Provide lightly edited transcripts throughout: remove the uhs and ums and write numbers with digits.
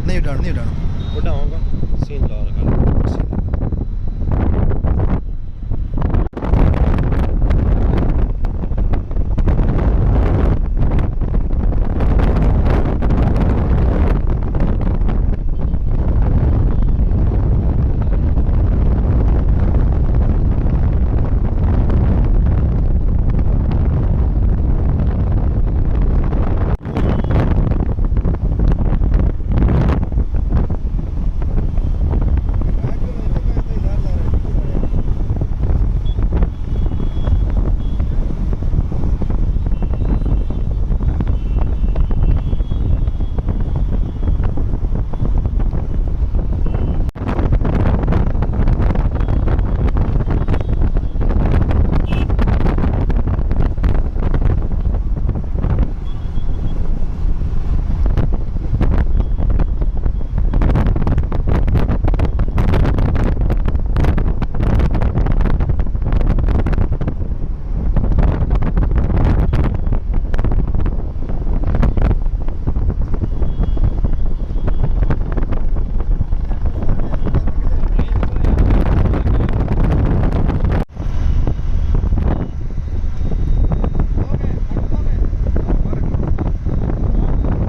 नहीं उठाना उठाऊंगा सीन ला रखा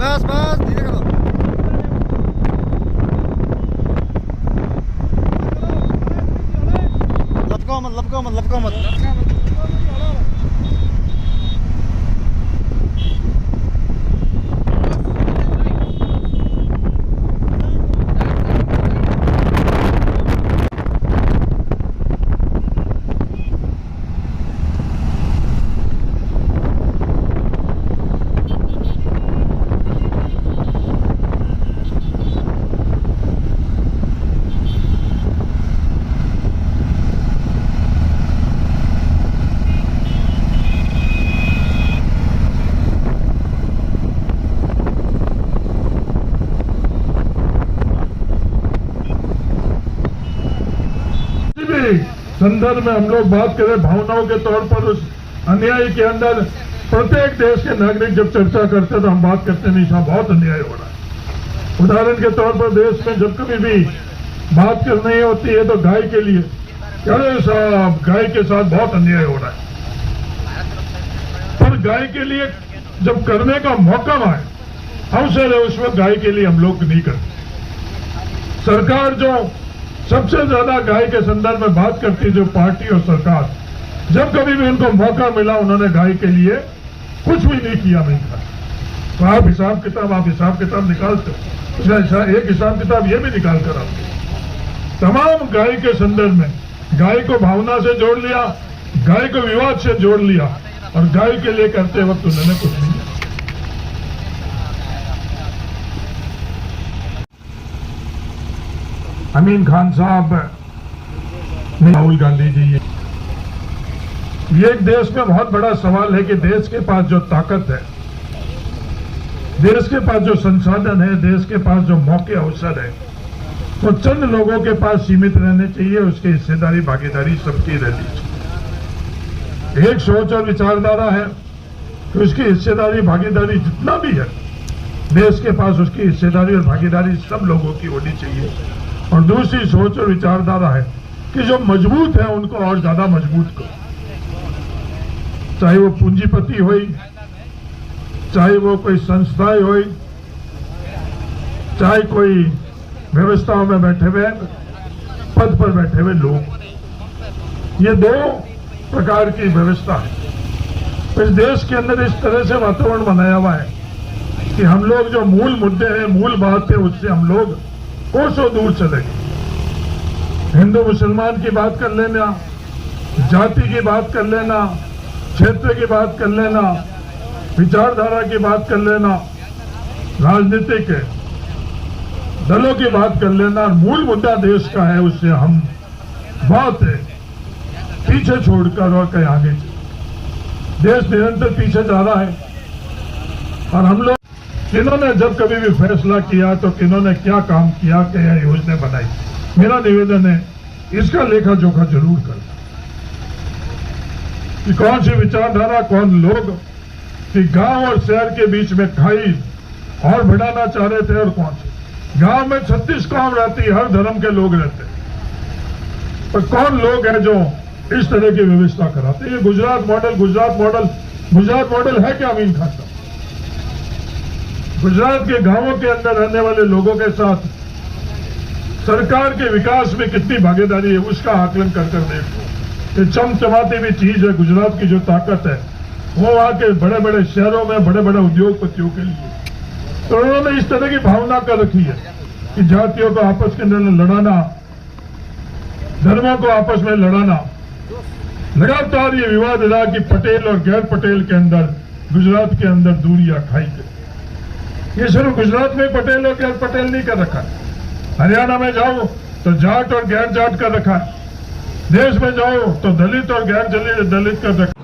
बस धीरे करो। लपको मत। संदर्भ में हम लोग बात करें भावनाओं के तौर पर उस अन्याय के अंदर प्रत्येक देश के नागरिक जब चर्चा करते हैं तो हम बात करते हैं यहाँ बहुत अन्याय हो रहा है। उदाहरण के तौर पर देश में जब कभी भी बात करनी होती है तो गाय के लिए, अरे साहब गाय के साथ बहुत अन्याय हो रहा है, पर गाय के लिए जब करने का मौका आए, अवसर है, उस वक्त गाय के लिए हम लोग नहीं करते। सरकार जो सबसे ज्यादा गाय के संदर्भ में बात करती है, जो पार्टी और सरकार, जब कभी भी उनको मौका मिला उन्होंने गाय के लिए कुछ भी नहीं किया मिलता। तो आप हिसाब किताब निकालते हो, एक हिसाब किताब ये भी निकाल कर आप तमाम गाय के संदर्भ में गाय को भावना से जोड़ लिया, गाय को विवाद से जोड़ लिया, और गाय के लिए करते वक्त उन्होंने कुछ नहीं किया। अमीन खान साहब, राहुल गांधी जी, ये एक देश में बहुत बड़ा सवाल है कि देश के पास जो ताकत है, देश के पास जो संसाधन है, देश के पास जो मौके अवसर है, वो चंद लोगों के पास सीमित रहने चाहिए, उसकी हिस्सेदारी भागीदारी सबकी रहनी चाहिए। एक सोच और विचारधारा है कि उसकी हिस्सेदारी भागीदारी जितना भी है देश के पास, उसकी हिस्सेदारी और भागीदारी सब लोगों की होनी चाहिए। और दूसरी सोच और विचारधारा है कि जो मजबूत है उनको और ज्यादा मजबूत करो, चाहे वो पूंजीपति हो, चाहे वो कोई संस्थाएं हो, चाहे कोई व्यवस्थाओं में बैठे हुए पद पर बैठे हुए लोग। ये दो प्रकार की व्यवस्था है। इस देश के अंदर इस तरह से वातावरण बनाया हुआ है कि हम लोग जो मूल मुद्दे हैं, मूल बात है, उससे हम लोग कोसों दूर चले गए। हिंदू मुसलमान की बात कर लेना, जाति की बात कर लेना, क्षेत्र की बात कर लेना, विचारधारा की बात कर लेना, राजनीतिक दलों की बात कर लेना, मूल मुद्दा देश का है उससे हम बहुत पीछे छोड़कर और कहीं आगे देश निरंतर पीछे जा रहा है। और हम लोग किन्होंने जब कभी भी फैसला किया तो किन्होंने क्या काम किया, क्या योजना बनाई, मेरा निवेदन है इसका लेखा जोखा जरूर कर कि कौन सी विचारधारा, कौन लोग कि गांव और शहर के बीच में खाई और बढ़ाना चाह रहे थे। और कौन से गांव में 36 कौम रहती है, हर धर्म के लोग रहते हैं, पर कौन लोग हैं जो इस तरह की व्यवस्था कराते हैं? ये गुजरात मॉडल है क्या अमीन खान साहब? गुजरात के गांवों के अंदर रहने वाले लोगों के साथ सरकार के विकास में कितनी भागीदारी है, उसका आकलन कर देखो। ये चमचमाती भी चीज है। गुजरात की जो ताकत है वो वहां के बड़े बड़े शहरों में बड़े बड़े उद्योगपतियों के लिए। तो उन्होंने इस तरह की भावना कर रखी है कि जातियों को आपस के अंदर लड़ाना, धर्मों को आपस में लड़ाना। लगातार ये विवाद रहा कि पटेल और गैर पटेल के अंदर गुजरात के अंदर दूरियां खाई गई। ये सिर्फ गुजरात में पटेल और गैर पटेल नहीं कर रखा है। हरियाणा में जाओ तो जाट और गैर जाट कर रखा है। देश में जाओ तो दलित और गैर दलित कर रखा है।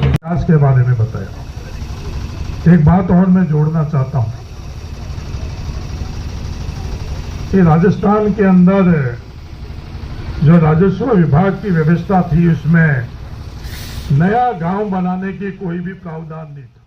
विकास के बारे में बताया। एक बात और मैं जोड़ना चाहता हूं कि राजस्थान के अंदर जो राजस्व विभाग की व्यवस्था थी उसमें नया गांव बनाने की कोई भी प्रावधान नहीं था।